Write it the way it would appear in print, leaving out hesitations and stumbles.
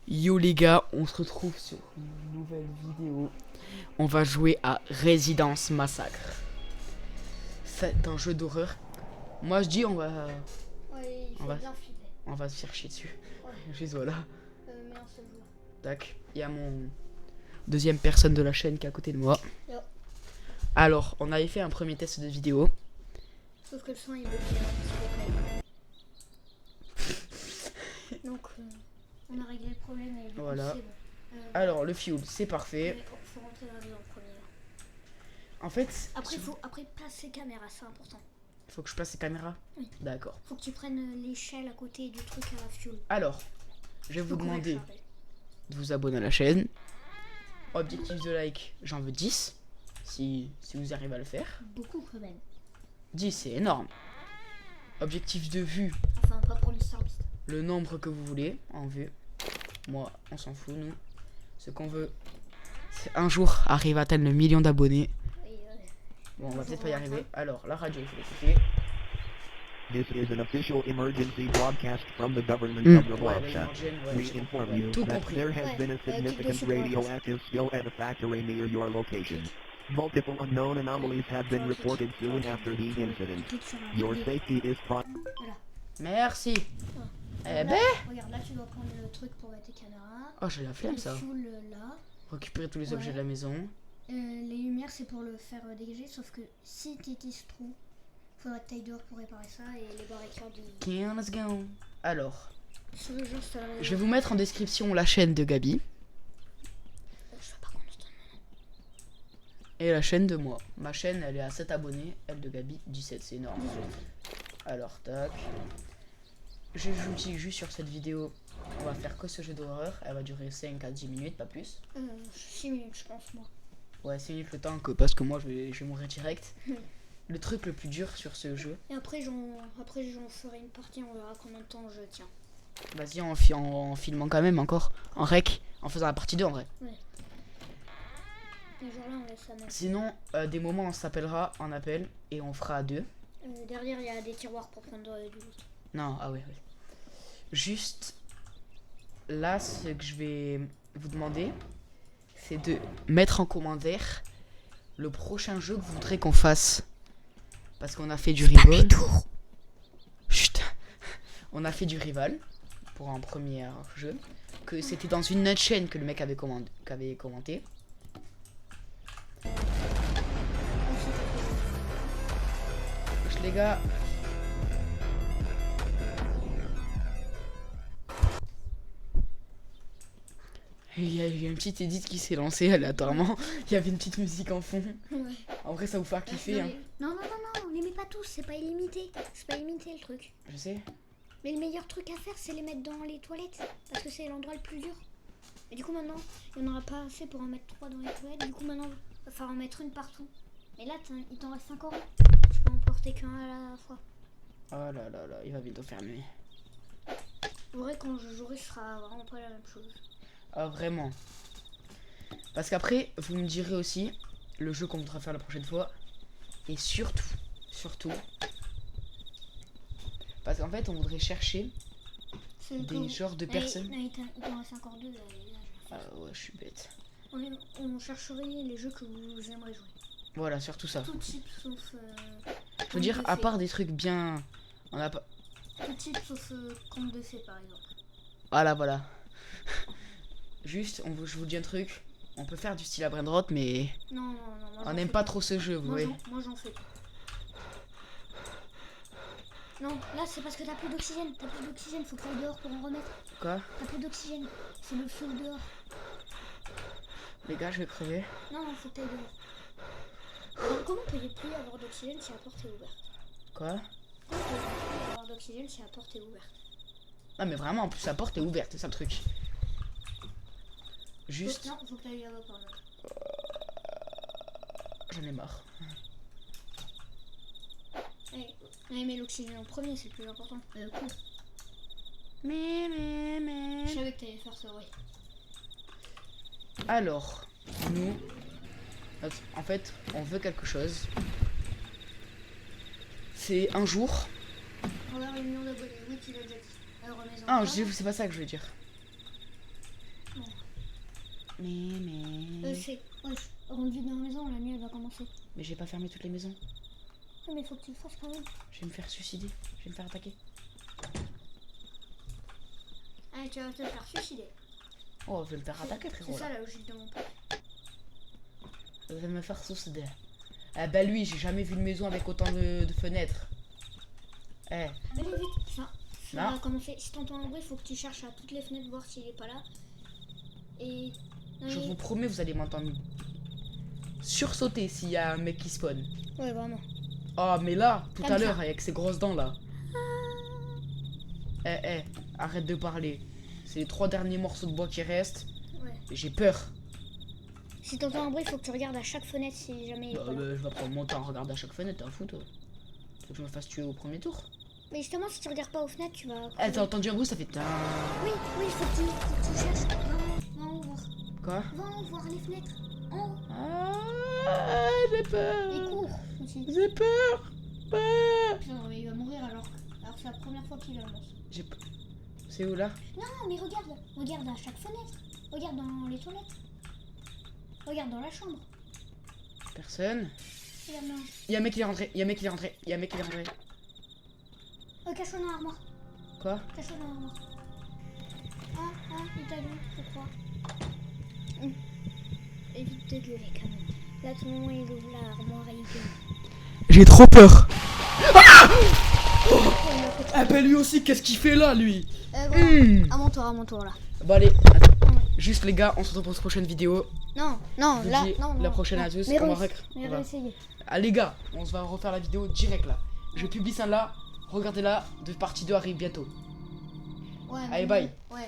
Yo les gars, on se retrouve sur une nouvelle vidéo. On va jouer à Résidence Massacre. C'est un jeu d'horreur. Moi je dis Ouais, il on faut va, bien filer. on va se faire chier dessus. Ouais. Juste voilà. Mais un seul joueur. Tac. Il y a mon deuxième personne de la chaîne qui est à côté de moi. Yo. Alors, on avait fait un premier test de vidéo. Sauf que le son il est bloqué hein, s'il vous plaît. Donc on a réglé le problème et du Voilà. coup c'est bon. Alors, le fuel, c'est parfait. Mais faut rentrer dans la maison en premier. Là. En fait, Après faut placer caméra, c'est important. faut que je passe les caméras. Oui. D'accord. Faut que tu prennes l'échelle à côté du truc à la fuel. Alors, je vais vous Donc, ouais, demander je rappelle. de vous abonner à la chaîne. Objectif de like, j'en veux 10. Si vous arrivez à le faire. Beaucoup quand même. 10, c'est énorme. Objectif de vue, Enfin pas pour MrBeast. le nombre que vous voulez en vue. Moi, on s'en fout, nous. Ce qu'on veut, c'est un jour arriver à atteindre le million d'abonnés. Bon, on va peut-être pas y arriver. Alors, la radio, il faut l'écouter. This is an official emergency broadcast from the government Mm. of the Ouais, Bloodshed. ouais, We j'ai inform compris. you Tout that compris. there has Ouais, been a clique significant dessus pour la radioactive spill at a factory near your location. Multiple unknown anomalies have been reported soon after the incident. Clique sur un Your bébé. safety is Voilà. Merci. Eh Là, ben. regarde, là tu dois prendre le truc pour mettre tes caméras. Oh, j'ai la flemme, ça. Le fuel là. Récupérer tous les objets Ouais. de la maison. Les lumières c'est pour le faire dégager, sauf que si t'étais trop, faudrait que t'ailles dehors pour réparer ça et les barricades. Ok, let's go. Alors, Sur le jeu, ça. je vais vous mettre en description la chaîne de Gabi Je sais pas comment je donne. et la chaîne de moi. Ma chaîne, elle est à 7 abonnés. Elle de Gabi, 17. C'est énorme. Alors, tac. Je vous dis juste sur cette vidéo, on va faire que ce jeu d'horreur. Elle va durer 5 à 10 minutes, pas plus. 6 minutes, je pense, moi. Ouais, 6 minutes le temps que parce que moi je vais mourir direct. Mm. Le truc le plus dur sur ce jeu, Et après, j'en ferai une partie, on verra combien de temps je tiens. vas-y en filmant quand même encore, en rec, en faisant la partie 2 en vrai. Et genre là, on laisse ça mettre. Sinon, des moments on s'appellera en appel et on fera à deux. Derrière, il y a des tiroirs pour prendre du loot. Non, ah ouais, ouais. Juste là, ce que je vais vous demander, c'est de mettre en commentaire le prochain jeu que vous voudrez qu'on fasse. Parce qu'on a fait du rival. Chut. On a fait du rival pour un premier jeu. Que c'était dans une autre chaîne que le mec avait commenté. Chut, les gars. Il y a eu une petite edit qui s'est lancée aléatoirement. Il y avait une petite musique en fond. Ouais. En vrai, ça vous faire kiffer. Hein. Non, on les met pas tous, c'est pas illimité. C'est pas illimité le truc. Je sais. Mais le meilleur truc à faire, c'est les mettre dans les toilettes. Parce que c'est l'endroit le plus dur. Et du coup, maintenant, il n'y en aura pas assez pour en mettre 3 dans les toilettes. Du coup, maintenant, il va falloir en mettre une partout. Mais là, il t'en reste encore. Tu peux en porter qu'un à la fois. Oh là là là, il va bientôt fermer. En vrai, quand je jouerai, ce sera vraiment pas la même chose. Ah, vraiment. Parce qu'après, vous me direz aussi le jeu qu'on voudra faire la prochaine fois. Et surtout. Parce qu'en fait, on voudrait chercher des genres de personnes. Il t'en reste encore 2. Ah ouais, je suis bête. On chercherait les jeux que vous aimeriez jouer. Voilà, surtout ça. Tout type sauf. Je veux dire, à part des trucs bien. On a pas. Tout type sauf conte de fées par exemple. Voilà. Juste, je vous dis un truc. On peut faire du style à Brainrot, mais Non. Moi, on n'aime pas trop ce jeu, vous voyez. Moi j'en fais pas. Non, là c'est parce que t'as plus d'oxygène. Faut que t'ailles dehors pour en remettre. Quoi? T'as plus d'oxygène. C'est le feu dehors. Les gars, je vais crever. Non, faut que t'ailles dehors. Alors, comment peut-il plus avoir d'oxygène si la porte est ouverte? Quoi? Comment peut-il plus avoir d'oxygène si la porte est ouverte? Non, mais vraiment, en plus, la porte est ouverte, c'est ça le truc. Juste. Non, faut que t'ailles là-bas par là. J'en ai marre. Mais l'oxygène en premier, c'est le plus important. Cool. Mais. Je savais que t'allais faire ça, oui. Alors, nous, en fait, on veut quelque chose. C'est un jour. Envers le million d'abonnés, oui, tu l'as déjà dit. Ah, c'est pas ça que je veux dire. C'est. Wesh, rentre vite dans la maison, la nuit elle va commencer. Mais j'ai pas fermé toutes les maisons. Ouais, mais faut que tu le fasses quand même. Je vais me faire suicider. Je vais me faire attaquer. Allez, tu vas te faire suicider. Oh, je vais me faire attaquer, frérot. C'est ça là. la logique de mon père. Je vais me faire suicider. Ah bah lui, j'ai jamais vu une maison avec autant de fenêtres. Eh, Allez, vite. Ça Non. va commencer. Si t'entends un bruit, faut que tu cherches à toutes les fenêtres, voir s'il est pas là. Et. Non, je mais- vous promets, vous allez m'entendre sursauter s'il y a un mec qui spawn. Ouais, vraiment. Oh, mais là, tout Comme à ça. l'heure, avec ses grosses dents là. Arrête de parler. C'est les 3 derniers morceaux de bois qui restent. Ouais. J'ai peur. Si t'entends un bruit, faut que tu regardes à chaque fenêtre si jamais il est Bah, pas là. je vais prendre mon temps à regarder à chaque fenêtre, t'es un fou toi. Faut que je me fasse tuer au premier tour. Mais justement, si tu regardes pas aux fenêtres, tu vas. Eh, t'as entendu un bruit, ça fait ta. Oui, faut que tu cherches. Va en haut voir. Quoi? Va en haut voir les fenêtres. En haut. Ah, j'ai Et peur. cours aussi. J'ai peur. Ah. Putain, mais il va mourir alors que c'est la première fois qu'il lance. J'ai peur. C'est où là? Non, mais regarde à chaque fenêtre. Regarde dans les toilettes. Regarde dans la chambre. Personne. Regarde dans... Il y a un mec qui est rentré. Il y a un mec qui est rentré. Il y a un mec qui est rentré. Oh, cache-toi dans l'armoire. Quoi? Cache-toi dans l'armoire. Ah, il t'a vu, je crois. Évite de gueuler quand même. Là, tout le moment, il ouvre l'armoire et il gueule. J'ai trop peur. Oh, il a fait- Ah bah lui aussi, qu'est-ce qu'il fait là lui? Bon, à mon tour là. Bon allez, attends. Juste les gars, on se retrouve pour une prochaine vidéo. Non, Je vous là, dis non. la prochaine à tous. Mais On va mais on va- réessayer. Ah les gars, on se va refaire la vidéo direct là. Je publie ça là. Regardez là, de partie 2 arrive bientôt. Ouais, Allez, bye. Ouais.